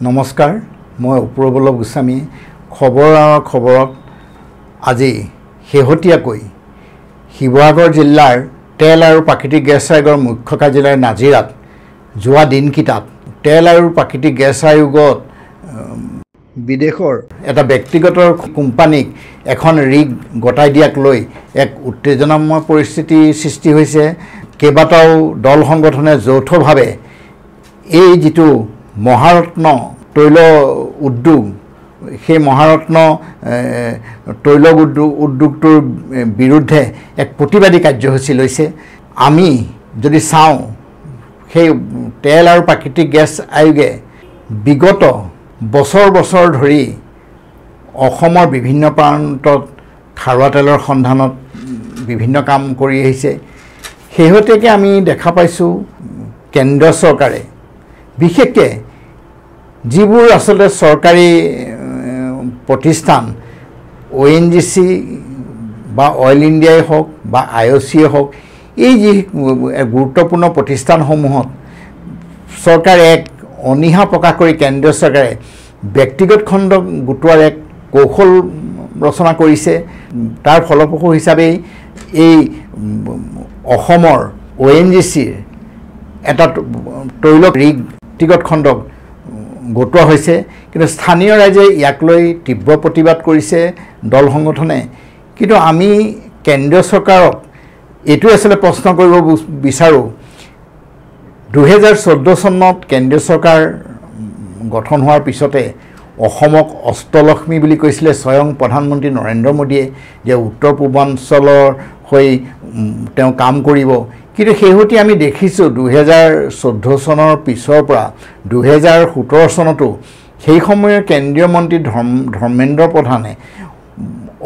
নমস্কাৰ মই অপূৰ্বলভ গোস্বামী খবৰত আজি শেহতীয়াকৈ শিৱসাগৰ জিলাৰ তেল আৰু প্ৰাকৃতিক গেছ আয়োগৰ মুখ্য কাৰ্যালয় নাজিৰাত যোৱা দিনকিটাত তেল আৰু প্ৰাকৃতিক গেছ আয়োগত বিদেশৰ এটা ব্যক্তিগত কোম্পানীক এখন ৰিগ গতাই দিয়াক লৈ এক উত্তেজনাময় পৰিস্থিতি সৃষ্টি হৈছে। কেইবাটাও দল সংগঠনে যৌথভাৱে এই যিটো মহাৰত্ন তৈল উদ্যোগ সেই মহাৰত্ন তৈল উদ্যোগটোৰ বিৰুদ্ধে এক প্ৰতিবাদী কাৰ্যসূচী লৈছে। আমি যদি চাওঁ সেই তেল আৰু প্ৰাকৃতিক গেছ আয়োগে বিগত বছৰ ধৰি অসমৰ বিভিন্ন প্ৰান্তত খাৰুৱা তেলৰ সন্ধানত বিভিন্ন কাম কৰি আহিছে। শেহতীয়াকৈ আমি দেখা পাইছোঁ কেন্দ্ৰ চৰকাৰে বিশেষকৈ যিবোৰ আচলতে চৰকাৰী প্ৰতিষ্ঠান ONGC বা অইল ইণ্ডিয়াই হওক বা IOCয়ে হওক, এই যি গুৰুত্বপূৰ্ণ প্ৰতিষ্ঠানসমূহত চৰকাৰে এক অনীহা প্ৰকাশ কৰি কেন্দ্ৰীয় চৰকাৰে ব্যক্তিগত খণ্ডক গোটোৱাৰ এক কৌশল ৰচনা কৰিছে। তাৰ ফলপ্ৰসূ হিচাপে এই অসমৰ ONGCৰ এটা তৈল ৰিগ ব্যক্তিগত খণ্ডক গোটোৱা হৈছে। কিন্তু স্থানীয় ৰাইজে ইয়াক লৈ তীব্ৰ প্ৰতিবাদ কৰিছে দল সংগঠনে। কিন্তু আমি কেন্দ্ৰীয় চৰকাৰক এইটো আচলতে প্ৰশ্ন কৰিব বিচাৰোঁ, 2014 চনত কেন্দ্ৰীয় চৰকাৰ গঠন হোৱাৰ পিছতে অসমক অষ্টলক্ষ্মী বুলি কৈছিলে স্বয়ং প্ৰধানমন্ত্ৰী নৰেন্দ্ৰ মোদীয়ে, যে উত্তৰ পূৰ্বাঞ্চলৰ হৈ তেওঁ কাম কৰিব। কিন্তু শেহতীয়াকৈ আমি দেখিছোঁ 2014 চনৰ পিছৰ পৰা 2017 চনতো সেই সময়ৰ কেন্দ্ৰীয় মন্ত্ৰী ধৰ্মেন্দ্ৰ প্ৰধানে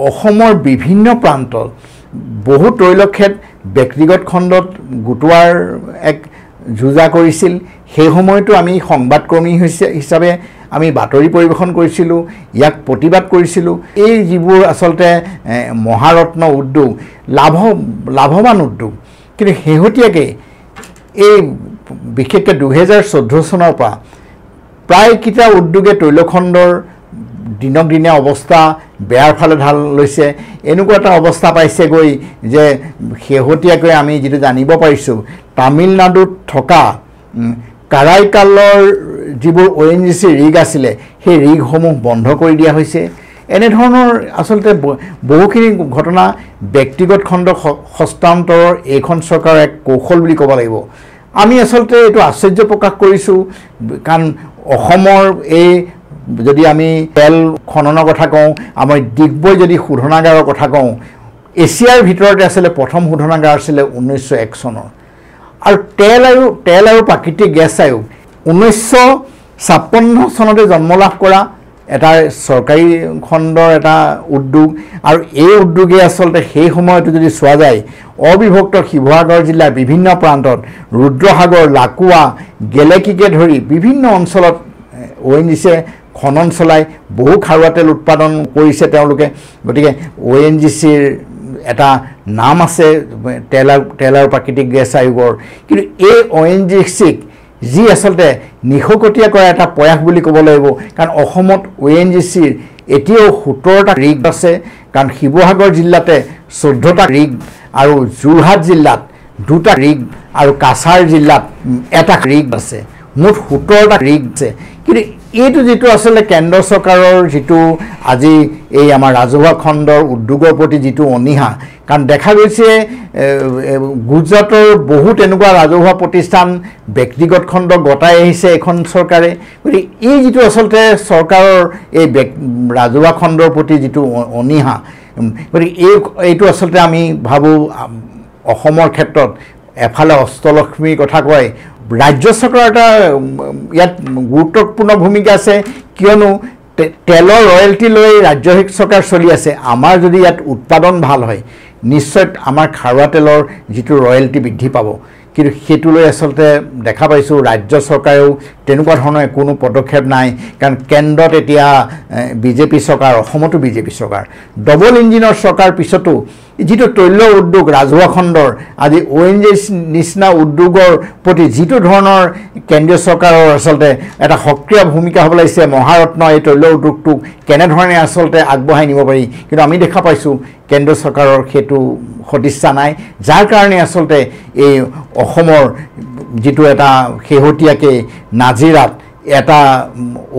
অসমৰ বিভিন্ন প্ৰান্তত বহু তৈলক্ষেত্ৰ ব্যক্তিগত খণ্ডত গোটোৱাৰ এক যুঁজা কৰিছিল। সেই সময়তো আমি সংবাদকৰ্মী হিচাপে আমি বাতৰি পৰিৱেশন কৰিছিলোঁ, ইয়াক প্ৰতিবাদ কৰিছিলোঁ। এই যিবোৰ আচলতে মহাৰত্ন উদ্যোগ লাভৱান উদ্যোগ, কিন্তু শেহতীয়াকৈ এই বিশেষকৈ 2014 চনৰ পৰা প্ৰায়কেইটা উদ্যোগে তৈলখণ্ডৰ দিনক দিনে অৱস্থা বেয়াৰ ফালে ঢাল লৈছে। এনেকুৱা এটা অৱস্থা পাইছেগৈ যে শেহতীয়াকৈ আমি যিটো জানিব পাৰিছোঁ, তামিলনাডুত থকা কাৰাইকালৰ যিবোৰ ONGC ৰিগ আছিলে সেই ৰিগসমূহ বন্ধ কৰি দিয়া হৈছে। এনেধৰণৰ আচলতে বহুখিনি ঘটনা ব্যক্তিগত খণ্ডক হস্তান্তৰৰ এইখন চৰকাৰৰ এক কৌশল বুলি ক'ব লাগিব। আমি আচলতে এইটো আশ্চৰ্য প্ৰকাশ কৰিছোঁ, কাৰণ অসমৰ এই যদি আমি তেল খননৰ কথা কওঁ, আমাৰ ডিগবৈ যদি শোধনাগাৰৰ কথা কওঁ, এছিয়াৰ ভিতৰতে আছিলে প্ৰথম শোধনাগাৰ আছিলে 1901 চনৰ। আৰু তেল আৰু প্ৰাকৃতিক গেছ আয়োগ 1956 চনতে জন্ম লাভ কৰা এটা চৰকাৰী খণ্ডৰ এটা উদ্যোগ। আৰু এই উদ্যোগে আচলতে সেই সময়তো যদি চোৱা যায় অবিভক্ত শিৱসাগৰ জিলাৰ বিভিন্ন প্ৰান্তত ৰুদ্ৰসাগৰ, লাকুৱা, গেলেকীকে ধৰি বিভিন্ন অঞ্চলত ONGCয়ে খনন চলাই বহু খাৰুৱা তেল উৎপাদন কৰিছে তেওঁলোকে। গতিকে ONGCৰ এটা নাম আছে তেল আৰু প্ৰাকৃতিক গেছ আয়োগৰ। কিন্তু এই ONGCক যি আচলতে নিশকতীয়া কৰা এটা প্ৰয়াস বুলি ক'ব লাগিব, কাৰণ অসমত ONGCৰ এতিয়াও 17টা ৰিগ আছে। কাৰণ শিৱসাগৰ জিলাতে 14টা ৰিগ আৰু যোৰহাট জিলাত 2টা ৰিগ আৰু কাছাৰ জিলাত এটা ৰিগ আছে, মুঠ 17টা ৰিগ আছে। কিন্তু এইটো যিটো আচলতে কেন্দ্ৰ চৰকাৰৰ যিটো আজি এই আমাৰ ৰাজহুৱা খণ্ডৰ উদ্যোগৰ প্ৰতি যিটো অনীহা, কাৰণ দেখা গৈছে গুজৰাটৰ বহুত এনেকুৱা ৰাজহুৱা প্ৰতিষ্ঠান ব্যক্তিগত খণ্ড গতাই আহিছে এখন চৰকাৰে। গতিকে এই যিটো আচলতে চৰকাৰৰ এই ৰাজহুৱা খণ্ডৰ প্ৰতি যিটো অনীহা, গতিকে এইটো আচলতে আমি ভাবোঁ অসমৰ ক্ষেত্ৰত এফালে অষ্টলক্ষ্মীৰ কথা কয়, ৰাজ্য চৰকাৰৰ এটা ইয়াত গুৰুত্বপূৰ্ণ ভূমিকা আছে। কিয়নো তেলৰ ৰয়েলটি লৈ ৰাজ্য চৰকাৰ চলি আছে। আমাৰ যদি ইয়াত উৎপাদন ভাল হয়, নিশ্চয় আমাৰ খাৰুৱা তেলৰ যিটো ৰয়েলটি বৃদ্ধি পাব। কিন্তু সেইটো লৈ আচলতে দেখা পাইছোঁ ৰাজ্য চৰকাৰেও তেনেকুৱা ধৰণৰ কোনো পদক্ষেপ নাই। কাৰণ কেন্দ্ৰত এতিয়া BJP চৰকাৰ, অসমতো BJP চৰকাৰ, ডবল ইঞ্জিনৰ চৰকাৰ পিছতো যিটো তৈল উদ্যোগ ৰাজহুৱা খণ্ডৰ আজি ONGC নিচিনা উদ্যোগৰ প্ৰতি যিটো ধৰণৰ কেন্দ্ৰীয় চৰকাৰৰ আচলতে এটা সক্ৰিয় ভূমিকা হ'ব লাগিছে মহাৰত্ন এই তৈল উদ্যোগটোক কেনেধৰণে আচলতে আগবঢ়াই নিব পাৰি কিন্তু আমি দেখা পাইছোঁ কেন্দ্ৰ চৰকাৰৰ সেইটো সদিচ্ছা নাই যাৰ কাৰণে আচলতে এই অসমৰ যিটো এটা শেহতীয়াকৈ নাজিৰাত এটা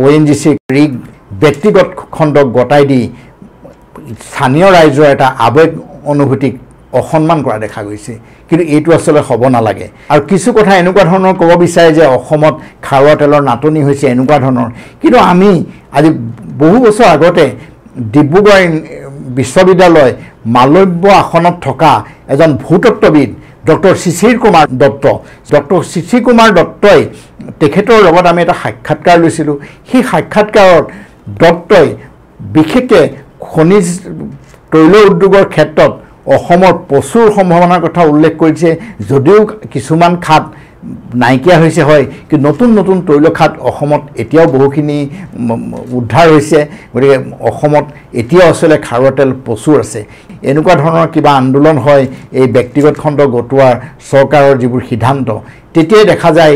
ONGC ৰিগ ব্যক্তিগত খণ্ডক গতাই দি স্থানীয় ৰাইজৰ এটা আৱেগ অনুভূতিক অসন্মান কৰা দেখা গৈছে কিন্তু এইটো আসলে হ'ব নালাগে আৰু কিছু কথা এনেকুৱা ধৰণৰ ক'ব বিচাৰে যে অসমত খাৰুৱা তেলৰ নাটনি হৈছে এনেকুৱা ধৰণৰ কিন্তু আমি আজি বহু বছৰ আগতে ডিব্ৰুগড় বিশ্ববিদ্যালয় মালব্য আসনত থকা এজন ভূতত্ত্ববিদ ডক্টৰ শিশিৰ কুমাৰ দত্ত ডক্টৰ শিশিৰ কুমাৰ দত্তই তেখেতৰ লগত আমি এটা সাক্ষাৎকাৰ লৈছিলোঁ সেই সাক্ষাৎকাৰত দত্তই বিশেষকৈ খনিজ তৈল উদ্যোগৰ ক্ষেত্ৰত অসমৰ প্ৰচুৰ সম্ভাৱনাৰ কথা উল্লেখ কৰিছে যদিও কিছুমান খাত নাইকিয়া হৈছে হয় কিন্তু নতুন নতুন তৈল খাত অসমত এতিয়াও বহুখিনি উদ্ধাৰ হৈছে গতিকে অসমত এতিয়াও আসলে খাৰুৱা তেল প্ৰচুৰ আছে এনেকুৱা ধৰণৰ কিবা আন্দোলন হয় এই ব্যক্তিগত খণ্ড গটোৱাৰ চৰকাৰৰ যিবোৰ সিদ্ধান্ত তেতিয়াই দেখা যায়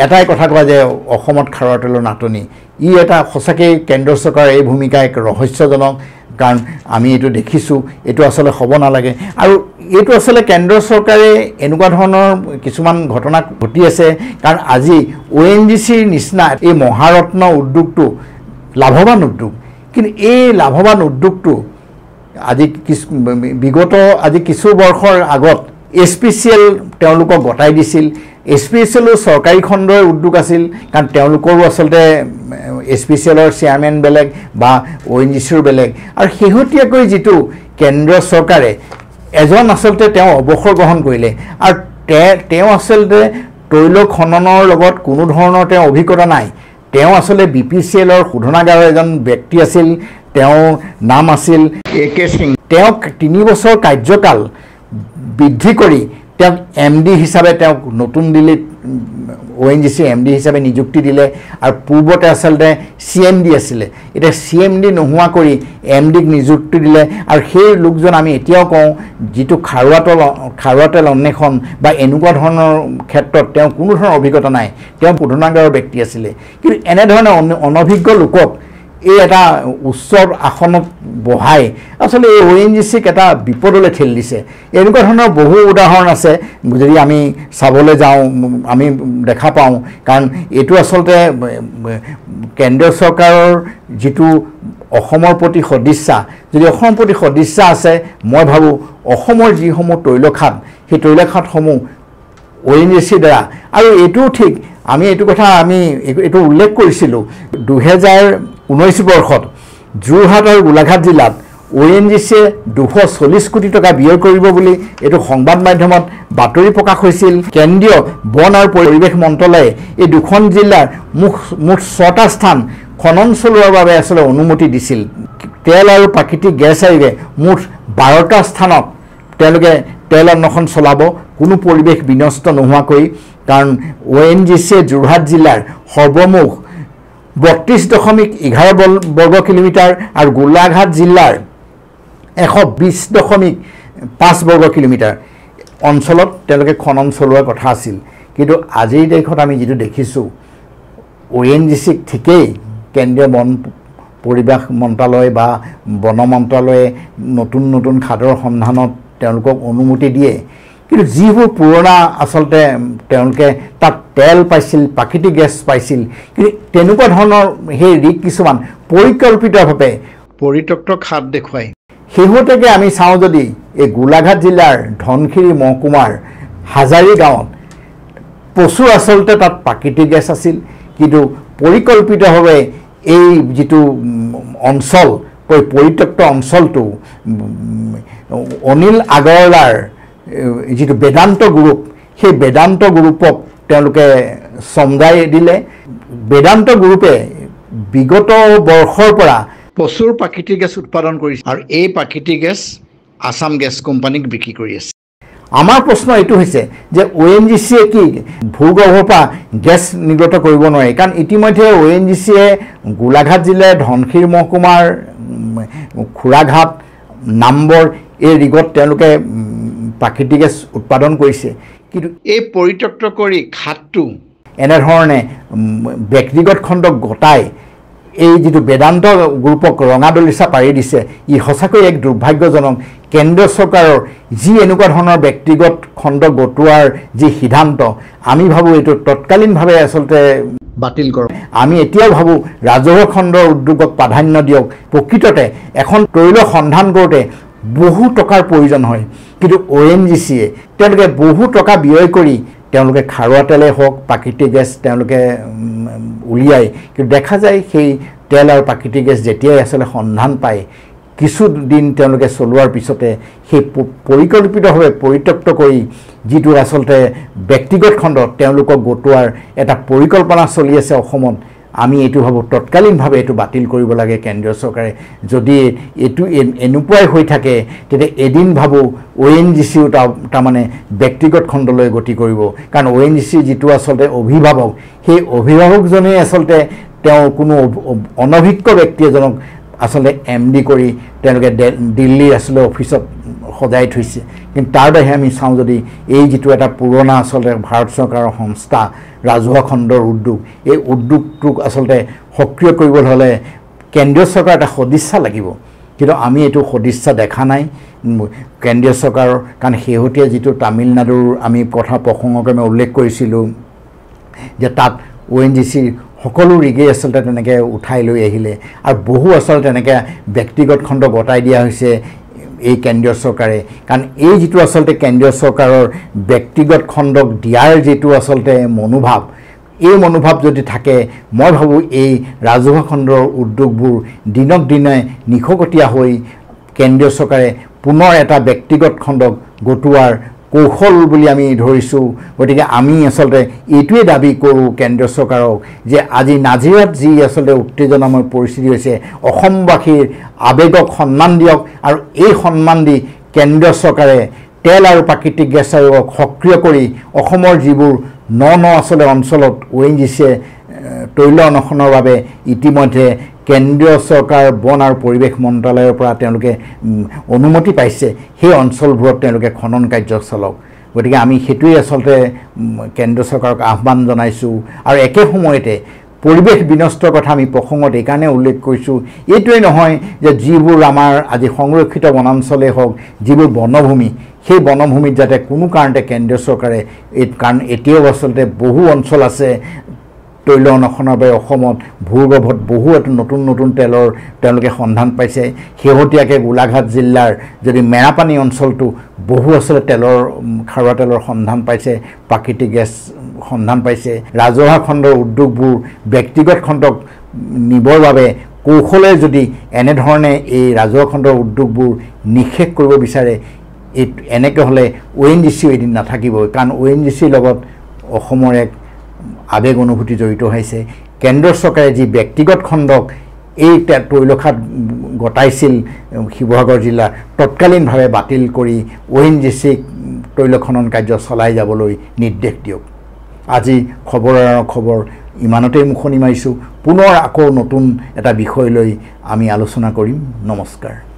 এটাই কথা কোৱা যে অসমত খাৰুৱা তেলৰ নাটনি ই এটা সঁচাকৈ কেন্দ্ৰ চৰকাৰৰ এই ভূমিকা এক ৰহস্যজনক কাৰণ আমি এইটো দেখিছোঁ এইটো আসলে হ'ব নালাগে আৰু এইটো আসলে কেন্দ্ৰ চৰকাৰে এনেকুৱা ধৰণৰ কিছুমান ঘটনা ঘটি আছে কাৰণ আজি ONGCৰ নিচিনা এই মহাৰত্ন উদ্যোগটো লাভৱান উদ্যোগ কিন্তু এই লাভৱান উদ্যোগটো আজি বিগত আজি কিছু বৰ্ষৰ আগত SPCL তেওঁলোকক গতাই দিছিল SPCLৰ চৰকাৰী খণ্ডৰ উদ্যোগ আছিল কাৰণ তেওঁলোকৰো আচলতে SPCLৰ চেয়াৰমেন বেলেগ বা ONGCৰ বেলেগ আৰু শেহতীয়াকৈ যিটো কেন্দ্ৰ চৰকাৰে এজন আচলতে তেওঁ অৱসৰ গ্ৰহণ কৰিলে আৰু তেওঁ আচলতে তৈল খননৰ লগত কোনো ধৰণৰ তেওঁ অভিজ্ঞতা নাই তেওঁ আচলতে BPCLৰ শোধনাগাৰৰ এজন ব্যক্তি আছিল তেওঁৰ নাম আছিল AK সিং তেওঁক 3 বছৰ কাৰ্যকাল বৃদ্ধি কৰি তেওঁক MD হিচাপে তেওঁক নতুন দিল্লীত ONGC MD হিচাপে নিযুক্তি দিলে আৰু পূৰ্বতে আচলতে CMD আছিলে এতিয়া CMD নোহোৱা কৰি MDক নিযুক্তি দিলে আৰু সেই লোকজন আমি এতিয়াও কওঁ যিটো খাৰুৱা তেল অন্বেষণ বা এনেকুৱা ধৰণৰ ক্ষেত্ৰত তেওঁ কোনো ধৰণৰ অভিজ্ঞতা নাই তেওঁ শোধনাগাৰৰ ব্যক্তি আছিলে কিন্তু এনেধৰণৰ অনভিজ্ঞ লোকক এই এটা উচ্চ আসনত বহাই আসলে এই ONGCক এটা বিপদলৈ ঠেলি দিছে এনেকুৱা ধৰণৰ বহু উদাহৰণ আছে যদি আমি চাবলৈ যাওঁ আমি দেখা পাওঁ কাৰণ এইটো আচলতে কেন্দ্ৰীয় চৰকাৰৰ যিটো অসমৰ প্ৰতি সদিচ্ছা যদি অসমৰ প্ৰতি সদিচ্ছা আছে মই ভাবোঁ অসমৰ যিসমূহ তৈল খাত সেই তৈল খাতসমূহ ONGCৰ দ্বাৰা আৰু এইটোও ঠিক আমি এইটো কথা আমি এইটো উল্লেখ কৰিছিলোঁ 2019 বৰ্ষত যোৰহাট আৰু গোলাঘাট জিলাত ONGCয়ে 240 কোটি টকা ব্যয় কৰিব বুলি এইটো সংবাদ মাধ্যমত বাতৰি প্ৰকাশ হৈছিল কেন্দ্ৰীয় বন আৰু পৰিৱেশ মন্ত্ৰালয়ে এই দুখন জিলাৰ মুঠ 6টা স্থান খনন চলোৱাৰ বাবে আসলে অনুমতি দিছিল তেল আৰু প্ৰাকৃতিক গেছ আয়োগে মুঠ 12টা স্থানত তেওঁলোকে তেল অন্বেষণ চলাব কোনো পৰিৱেশ বিনষ্ট নোহোৱাকৈ কাৰণ ONGCয়ে যোৰহাট জিলাৰ সৰ্বমুঠ 32.11 বৰ্গ কিলোমিটাৰ আৰু গোলাঘাট জিলাৰ 120.5 বৰ্গ কিলোমিটাৰ অঞ্চলত তেওঁলোকে খনন চলোৱাৰ কথা আছিল কিন্তু আজিৰ তাৰিখত আমি যেটো দেখিছোঁ ONGCক ঠিকই কেন্দ্ৰীয় বন পৰিৱেশ মন্ত্ৰালয় বা বন মন্ত্ৰালয়ে নতুন নতুন খাদৰ সন্ধানত তেওঁলোকক অনুমতি দিয়ে কিন্তু যিবোৰ পুৰণা আসলতে তেওঁলোকে তাত তেল পাইছিল প্ৰাকৃতিক গেছ পাইছিল কিন্তু তেনেকুৱা ধৰণৰ সেই ৰিক কিছুমান পৰিকল্পিতভাৱে পৰিত্যক্ত খাত দেখুৱাই শেহতীয়াকৈ আমি চাওঁ যদি এই গোলাঘাট জিলাৰ ধনশিৰি মহকুমাৰ হাজাৰী গাঁৱত প্ৰচুৰ আচলতে তাত প্ৰাকৃতিক গেছ আছিল কিন্তু পৰিকল্পিতভাৱে এই যিটো অঞ্চল পৰিত্যক্ত অঞ্চলটো অনিল আগৰৱালাৰ যিটো বেদান্ত গ্ৰুপ সেই বেদান্ত গ্ৰুপক তেওঁলোকে সমজাই দিলে বেদান্ত গ্ৰুপে বিগত বৰ্ষৰ পৰা প্ৰচুৰ প্ৰাকৃতিক গেছ উৎপাদন কৰিছে আৰু এই প্ৰাকৃতিক গেছ আসাম গেছ কোম্পানীক বিক্ৰী কৰি আছে আমাৰ প্ৰশ্ন এইটো হৈছে যে ONGCয়ে কি ভূগৰ্ভৰ পৰা গেছ নিৰ্গত কৰিব নোৱাৰে কাৰণ ইতিমধ্যে ONGCয়ে গোলাঘাট জিলাৰ ধনশিৰি মহকুমাৰ খুৰাঘাট নাম্বৰ এই ৰিগত তেওঁলোকে প্ৰাকৃতিক গেছ উৎপাদন কৰিছে কিন্তু এই পৰিত্যক্ত কৰি খাতটো এনেধৰণে ব্যক্তিগত খণ্ডক গতাই এই যিটো বেদান্ত গ্ৰুপক ৰঙা দলিচা পাৰি দিছে ই সঁচাকৈ এক দুৰ্ভাগ্যজনক কেন্দ্ৰীয় চৰকাৰৰ যি এনেকুৱা ধৰণৰ ব্যক্তিগত খণ্ড গটোৱাৰ যি সিদ্ধান্ত আমি ভাবোঁ এইটো তৎকালীনভাৱে আচলতে বাতিল কৰক আমি এতিয়াও ভাবোঁ ৰাজহুৱা খণ্ডৰ উদ্যোগক প্ৰাধান্য দিয়ক প্ৰকৃততে এখন তৈল সন্ধান কৰোঁতে বহু টকাৰ প্ৰয়োজন হয় কিন্তু ONGCয়ে তেওঁলোকে বহু টকা ব্যয় কৰি তেওঁলোকে খাৰুৱা তেলে হওক প্ৰাকৃতিক গেছ তেওঁলোকে উলিয়াই কিন্তু দেখা যায় সেই তেল আৰু প্ৰাকৃতিক গেছ যেতিয়াই আচলতে সন্ধান পায় কিছুদিন তেওঁলোকে চলোৱাৰ পিছতে সেই পৰিকল্পিতভাৱে পৰিত্যক্ত কৰি যিটো আচলতে ব্যক্তিগত খণ্ডত তেওঁলোকক গটোৱাৰ এটা পৰিকল্পনা চলি আছে অসমত আমি এইটো ভাবোঁ তৎকালীনভাৱে এইটো বাতিল কৰিব লাগে কেন্দ্ৰীয় চৰকাৰে যদি এইটো এনেকুৱাই হৈ থাকে তেতিয়া এদিন ভাবোঁ ONGCও তাৰমানে ব্যক্তিগত খণ্ডলৈ গতি কৰিব কাৰণ ONGC যিটো আচলতে অভিভাৱক সেই অভিভাৱকজনেই আচলতে তেওঁ কোনো অনভিজ্ঞ ব্যক্তি এজনক আচলতে MD কৰি তেওঁলোকে দিল্লী আচলতে অফিচত সজাই থৈছে কিন্তু তাৰ বাহিৰে আমি চাওঁ যদি এই যিটো এটা পুৰণা আচলতে ভাৰত চৰকাৰৰ সংস্থা ৰাজহুৱা খণ্ডৰ উদ্যোগ এই উদ্যোগটোক আচলতে সক্ৰিয় কৰিবলৈ হ'লে কেন্দ্ৰীয় চৰকাৰ এটা সদিচ্ছা লাগিব কিন্তু আমি এইটো সদিচ্ছা দেখা নাই কেন্দ্ৰীয় চৰকাৰৰ কাৰণ শেহতীয়া যিটো তামিলনাডুৰ আমি কথা প্ৰসংগক্ৰমে উল্লেখ কৰিছিলোঁ যে তাত ONGCৰ সকলো ৰিগেই আচলতে তেনেকৈ উঠাই লৈ আহিলে আৰু বহু আচলতে তেনেকৈ ব্যক্তিগত খণ্ড গতাই দিয়া হৈছে এই কেন্দ্ৰীয় চৰকাৰে কাৰণ এই যিটো আচলতে কেন্দ্ৰীয় চৰকাৰৰ ব্যক্তিগত খণ্ডক দিয়াৰ যিটো আচলতে মনোভাৱ এই মনোভাৱ যদি থাকে মই ভাবোঁ এই ৰাজহুৱা খণ্ডৰ উদ্যোগবোৰ দিনক দিনে নিখকটীয়া হৈ কেন্দ্ৰীয় চৰকাৰে পুনৰ এটা ব্যক্তিগত খণ্ডক গটোৱাৰ কৌশল বুলি আমি ধৰিছোঁ গতিকে আমি আচলতে এইটোৱে দাবী কৰোঁ কেন্দ্ৰীয় চৰকাৰক যে আজি নাজিৰাত যি আচলতে উত্তেজনাময় পৰিস্থিতি হৈছে অসমবাসীৰ আৱেগক সন্মান দিয়ক আৰু এই সন্মান দি কেন্দ্ৰীয় চৰকাৰে তেল আৰু প্ৰাকৃতিক গেছ আয়োগক সক্ৰিয় কৰি অসমৰ যিবোৰ ন আচলতে অঞ্চলত ONGCয়ে তৈল অন্বেষণৰ বাবে ইতিমধ্যে কেন্দ্ৰীয় চৰকাৰ বন আৰু পৰিৱেশ মন্ত্ৰালয়ৰ পৰা তেওঁলোকে অনুমতি পাইছে সেই অঞ্চলবোৰত তেওঁলোকে খনন কাৰ্য চলাওক গতিকে আমি সেইটোৱেই আচলতে কেন্দ্ৰীয় চৰকাৰক আহ্বান জনাইছোঁ আৰু একে সময়তে পৰিৱেশ বিনষ্টৰ কথা আমি প্ৰসংগত এইকাৰণে উল্লেখ কৰিছোঁ এইটোৱেই নহয় যে যিবোৰ আমাৰ আজি সংৰক্ষিত বনাঞ্চলেই হওক যিবোৰ বনভূমি সেই বনভূমিত যাতে কোনো কাৰণতে কেন্দ্ৰীয় চৰকাৰে কাৰণ এতিয়াও আচলতে বহু অঞ্চল আছে তৈল অন্বেষণৰ বাবে অসমত ভূগৰ্ভত বহু নতুন নতুন তেলৰ তেওঁলোকে সন্ধান পাইছে শেহতীয়াকৈ গোলাঘাট জিলাৰ যদি মেৰাপানী অঞ্চলটো বহু আচলতে তেলৰ খাৰুৱা তেলৰ সন্ধান পাইছে প্ৰাকৃতিক গেছ সন্ধান পাইছে ৰাজহুৱা খণ্ডৰ উদ্যোগবোৰ ব্যক্তিগত খণ্ডক নিবৰ বাবে কৌশলে যদি এনেধৰণে এই ৰাজহুৱা খণ্ডৰ উদ্যোগবোৰ নিষেধ কৰিব বিচাৰে এনেকৈ হ'লে ONGCও এদিন নাথাকিবই কাৰণ ONGCৰ লগত অসমৰ এক আৱেগ অনুভূতি জড়িত হৈছে কেন্দ্ৰীয় চৰকাৰে যি ব্যক্তিগত খণ্ডক এই তৈলখাত গতাইছিল শিৱসাগৰ জিলাৰ তৎকালীনভাৱে বাতিল কৰি ONGCক তৈল খনন কাৰ্য চলাই যাবলৈ নিৰ্দেশ দিয়ক আজি খবৰ ইমানতেই মুখনি মাৰিছোঁ পুনৰ আকৌ নতুন এটা বিষয় লৈ আমি আলোচনা কৰিম নমস্কাৰ